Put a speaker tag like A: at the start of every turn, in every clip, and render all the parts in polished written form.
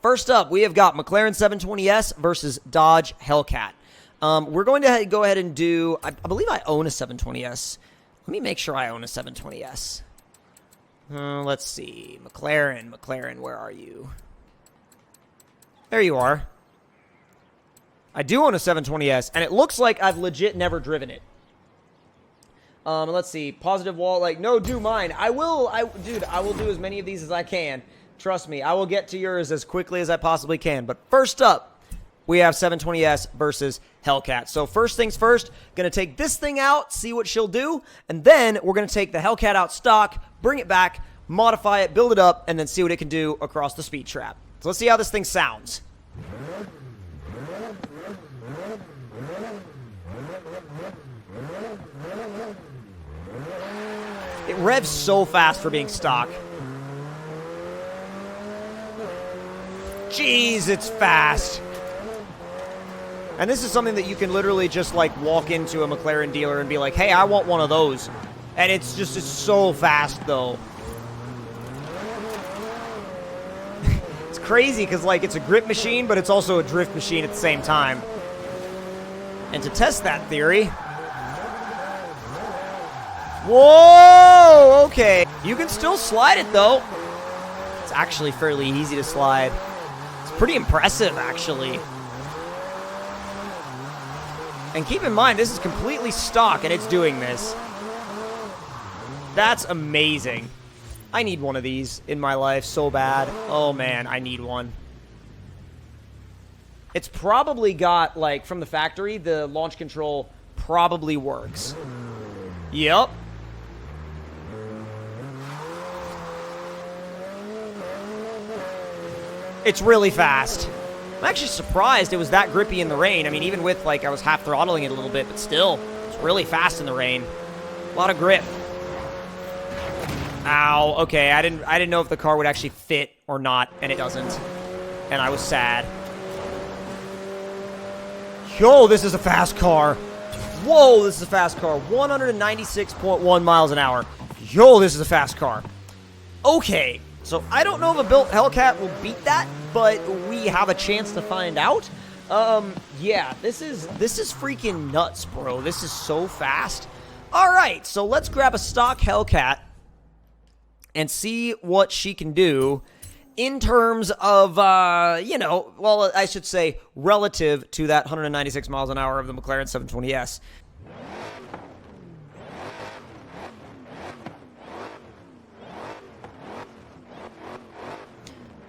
A: first up, we have got McLaren 720s versus Dodge Hellcat. We're going to go ahead and do, I believe I own a 720s. Let me make sure I own a 720s. Let's see. McLaren, where are you? There you are. I do own a 720s, and it looks like I've legit never driven it. Let's see. Positive wall, like, no, do mine. Dude, I will do as many of these as I can. Trust me, I will get to yours as quickly as I possibly can. But first up, we have 720s versus Hellcat. So first things first, going to take this thing out, see what she'll do, and then we're going to take the Hellcat out stock, bring it back, modify it, build it up, and then see what it can do across the speed trap. So let's see how this thing sounds. It revs so fast for being stock. Jeez, it's fast. And this is something that you can literally just like walk into a McLaren dealer and be like, hey, I want one of those. And it's so fast though. It's crazy because like it's a grip machine, but it's also a drift machine at the same time. And to test that theory, whoa, okay. You can still slide it though. It's actually fairly easy to slide. It's pretty impressive actually. And keep in mind, this is completely stock and it's doing this. That's amazing. I need one of these in my life so bad. Oh man, I need one. It's probably got, like, from the factory, the launch control probably works. Yep. It's really fast. I'm actually surprised it was that grippy in the rain. I mean, even with, like, I was half throttling it a little bit, but still, it's really fast in the rain. A lot of grip. Ow. Okay, I didn't know if the car would actually fit or not, and it doesn't. And I was sad. Yo, this is a fast car. Whoa, this is a fast car. 196.1 miles an hour. Yo, this is a fast car. Okay, so I don't know if a built Hellcat will beat that, but we have a chance to find out. Yeah, this is freaking nuts, bro. This is so fast. All right, so let's grab a stock Hellcat and see what she can do in terms of, you know, well, I should say relative to that 196 miles an hour of the McLaren 720s.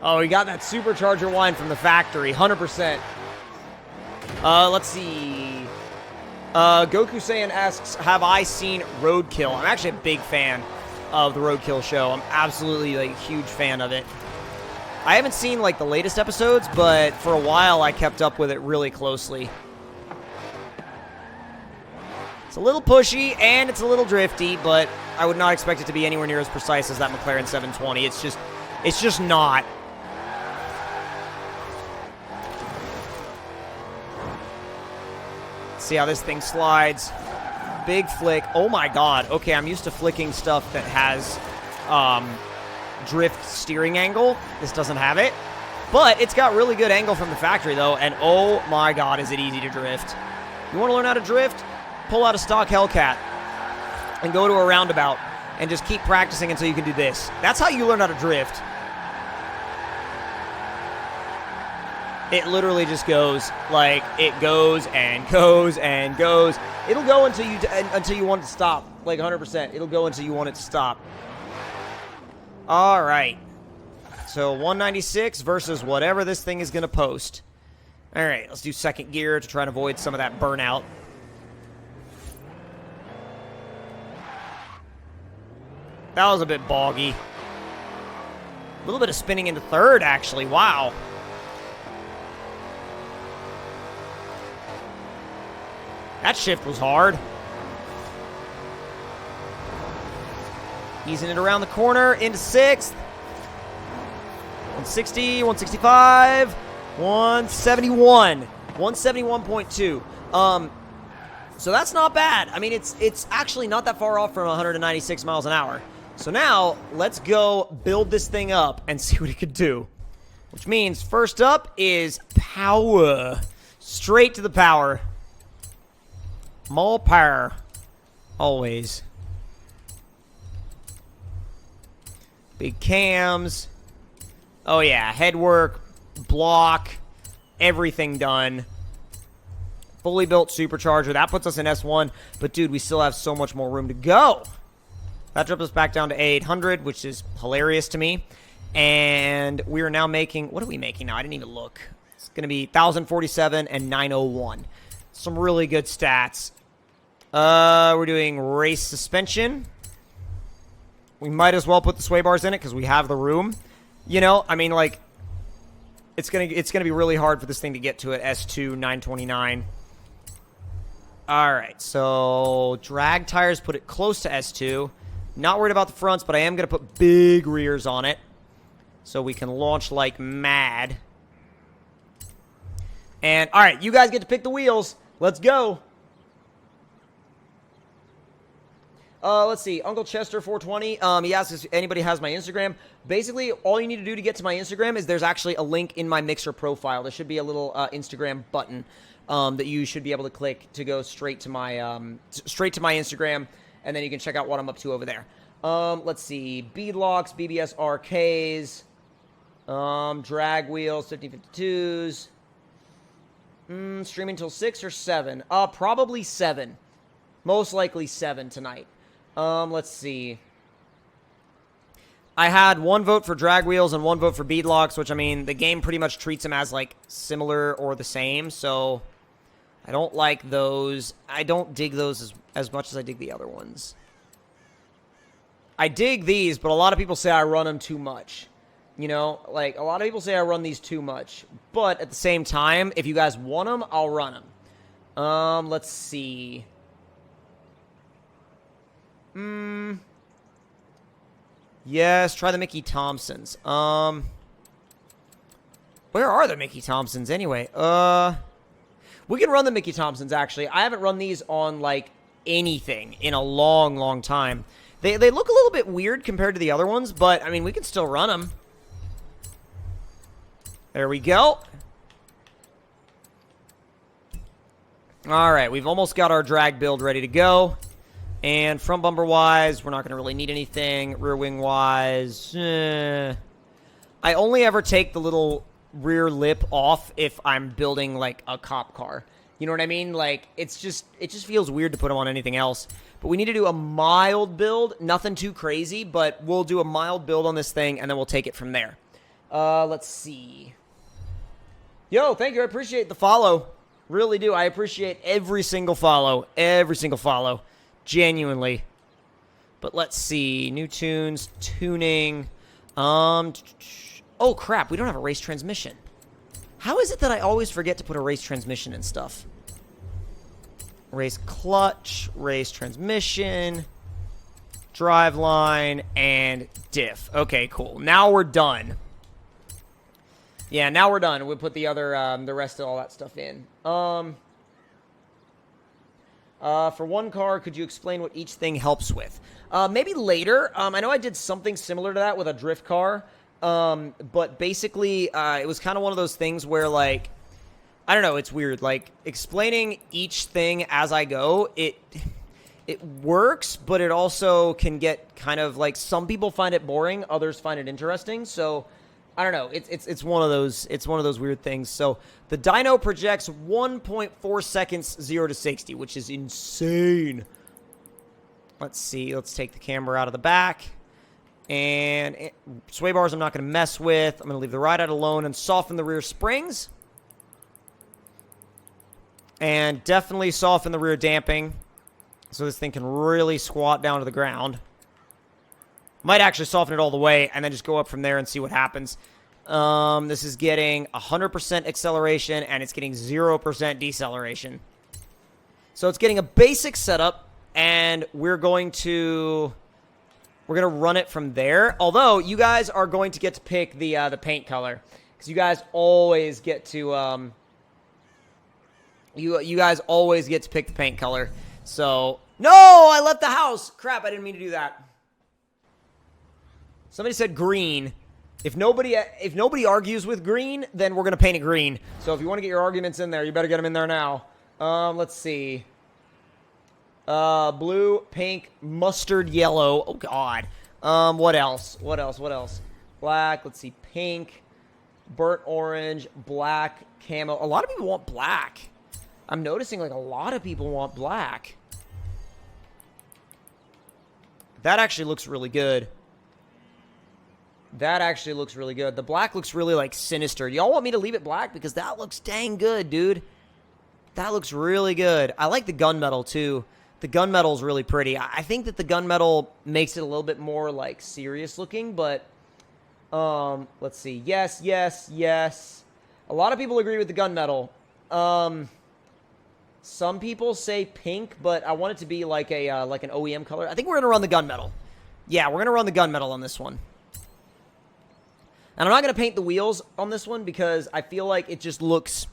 A: Oh, we got that supercharger whine from the factory, 100%. Let's see. Goku Saiyan asks, have I seen Roadkill? I'm actually a big fan of the Roadkill show. I'm absolutely, like, a huge fan of it. I haven't seen, like, the latest episodes, but for a while I kept up with it really closely. It's a little pushy, and it's a little drifty, but I would not expect it to be anywhere near as precise as that McLaren 720. It's just not. See how this thing slides. Big flick. Oh my god. Okay, I'm used to flicking stuff that has drift steering angle. This doesn't have it. But it's got really good angle from the factory, though. And oh my god, is it easy to drift. You want to learn how to drift? Pull out a stock Hellcat and go to a roundabout and just keep practicing until you can do this. That's how you learn how to drift. It literally just goes, like, it goes and goes and goes. It'll go until you want it to stop, like 100%. It'll go until you want it to stop. All right. So 196 versus whatever this thing is going to post. All right, let's do second gear to try and avoid some of that burnout. That was a bit boggy. A little bit of spinning into third, actually. Wow. That shift was hard. Easing it around the corner into sixth. 160, 165, 171. 171.2. So that's not bad. I mean, it's actually not that far off from 196 miles an hour. So now, let's go build this thing up and see what it could do. Which means first up is power. Straight to the power. More power. Always. Big cams. Oh yeah, headwork, block, everything done. Fully built supercharger. That puts us in S1. But dude, we still have so much more room to go. That drops us back down to 800, which is hilarious to me. And we are now making... What are we making now? I didn't even look. It's going to be 1,047 and 901. Some really good stats. We're doing race suspension. We might as well put the sway bars in it because we have the room. You know, I mean, like, it's gonna be really hard for this thing to get to at S2 929. All right, so drag tires, put it close to S2. Not worried about the fronts, but I am gonna put big rears on it so we can launch like mad. And all right, you guys get to pick the wheels. Let's go. Let's see. Uncle Chester 420. He asks if anybody has my Instagram. Basically, all you need to do to get to my Instagram is there's actually a link in my Mixer profile. There should be a little Instagram button that you should be able to click to go straight to my Instagram, and then you can check out what I'm up to over there. Let's see. Beadlocks, BBS RKs, drag wheels, 5052s. Streaming till 6 or 7? Probably 7. Most likely 7 tonight. Let's see. I had 1 vote for drag wheels and 1 vote for beadlocks, which, I mean, the game pretty much treats them as, like, similar or the same, so I don't like those. I don't dig those as much as I dig the other ones. I dig these, but a lot of people say I run them too much. You know, like, a lot of people say I run these too much, but at the same time, if you guys want them, I'll run them. Let's see. Yes, try the Mickey Thompsons. Where are the Mickey Thompsons anyway? We can run the Mickey Thompsons, actually. I haven't run these on, like, anything in a long, long time. They look a little bit weird compared to the other ones, but, I mean, we can still run them. There we go. Alright, we've almost got our drag build ready to go. And front bumper-wise, we're not going to really need anything. Rear wing-wise, I only ever take the little rear lip off if I'm building, like, a cop car. You know what I mean? Like, it just feels weird to put them on anything else. But we need to do a mild build. Nothing too crazy, but we'll do a mild build on this thing, and then we'll take it from there. Let's see. Yo, thank you. I appreciate the follow. Really do. I appreciate every single follow. Every single follow. Genuinely. But let's see. New tunes. Tuning. Oh, crap. We don't have a race transmission. How is it that I always forget to put a race transmission and stuff? Race clutch. Race transmission. Driveline. And diff. Okay, cool. Now we're done. Yeah, now we're done. We'll put the other, the rest of all that stuff in. For one car, could you explain what each thing helps with? Maybe later. I know I did something similar to that with a drift car. But basically, it was kind of one of those things where, like, I don't know, it's weird. Like, explaining each thing as I go, it works, but it also can get kind of, like, some people find it boring, others find it interesting, so I don't know. It's one of those weird things. So the dyno projects 1.4 seconds 0 to 60, which is insane. Let's see. Let's take the camber out of the back. And sway bars I'm not going to mess with. I'm going to leave the ride out alone and soften the rear springs. And definitely soften the rear damping so this thing can really squat down to the ground. Might actually soften it all the way and then just go up from there and see what happens. This is getting 100% acceleration and it's getting 0% deceleration. So it's getting a basic setup and we're going to run it from there. Although you guys are going to get to pick the paint color because you guys always get to you guys always get to pick the paint color. So no, I left the house. Crap, I didn't mean to do that. Somebody said green. If nobody argues with green, then we're going to paint it green. So if you want to get your arguments in there, you better get them in there now. Let's see. Blue, pink, mustard, yellow. Oh, God. What else? What else? What else? Black. Let's see. Pink, burnt orange, black, camo. A lot of people want black. I'm noticing, like, a lot of people want black. That actually looks really good. That actually looks really good. The black looks really, like, sinister. Y'all want me to leave it black? Because that looks dang good, dude. That looks really good. I like the gunmetal, too. The gunmetal is really pretty. I think that the gunmetal makes it a little bit more, like, serious looking, but, let's see. Yes, yes, yes. A lot of people agree with the gunmetal. Some people say pink, but I want it to be like a, like an OEM color. I think we're going to run the gunmetal. Yeah, we're going to run the gunmetal on this one. And I'm not going to paint the wheels on this one because I feel like it just looks...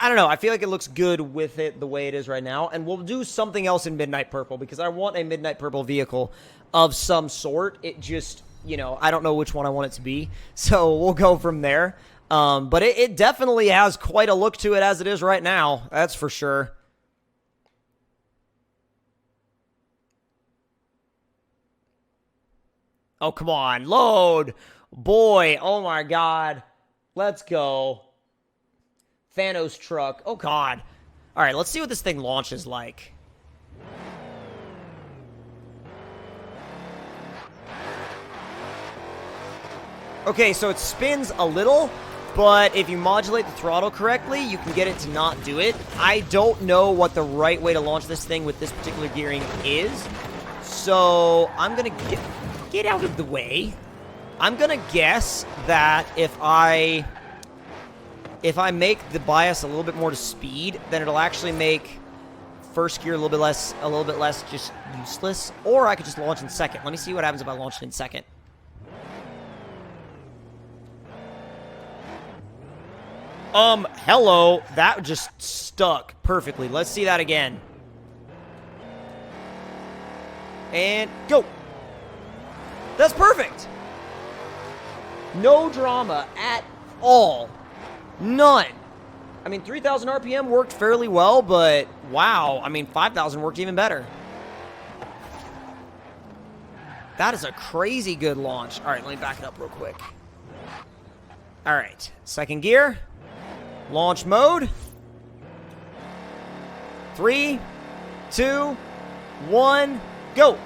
A: I don't know. I feel like it looks good with it the way it is right now. And we'll do something else in Midnight Purple because I want a Midnight Purple vehicle of some sort. It just, you know, I don't know which one I want it to be. So we'll go from there. But it definitely has quite a look to it as it is right now. That's for sure. Oh, come on. Load. Boy, oh my God. Let's go. Thanos truck. Oh God. All right, let's see what this thing launches like. Okay, so it spins a little, but if you modulate the throttle correctly, you can get it to not do it. I don't know what the right way to launch this thing with this particular gearing is, so I'm going to get out of the way. I'm going to guess that if I make the bias a little bit more to speed, then it'll actually make first gear a little bit less just useless. Or I could just launch in second. Let me see what happens if I launch it in second. Hello. That just stuck perfectly. Let's see that again. And go. That's perfect. No drama at all. None. I mean, 3,000 RPM worked fairly well, but wow. I mean, 5,000 worked even better. That is a crazy good launch. All right, let me back it up real quick. All right, second gear. Launch mode. 3, 2, 1, go.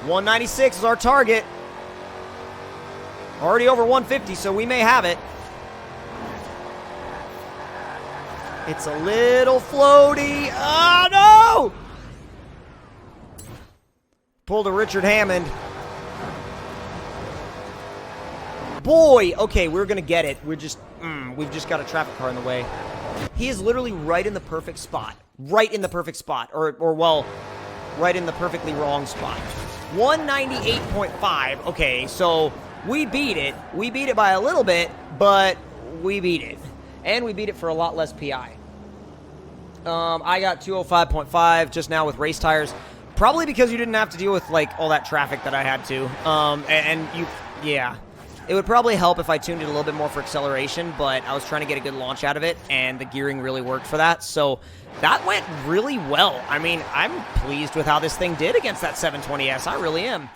A: 196 is our target. Already over 150, so we may have it. It's a little floaty. Oh, no! Pulled a Richard Hammond. Boy, okay, we're going to get it. We've just got a traffic car in the way. He is literally right in the perfect spot. Right in the perfect spot. Or well, right in the perfectly wrong spot. 198.5. Okay, so we beat it. We beat it by a little bit, but we beat it. And we beat it for a lot less PI. I got 205.5 just now with race tires. Probably because you didn't have to deal with, like, all that traffic that I had to. Yeah. It would probably help if I tuned it a little bit more for acceleration, but I was trying to get a good launch out of it, and the gearing really worked for that. So that went really well. I mean, I'm pleased with how this thing did against that 720S. I really am.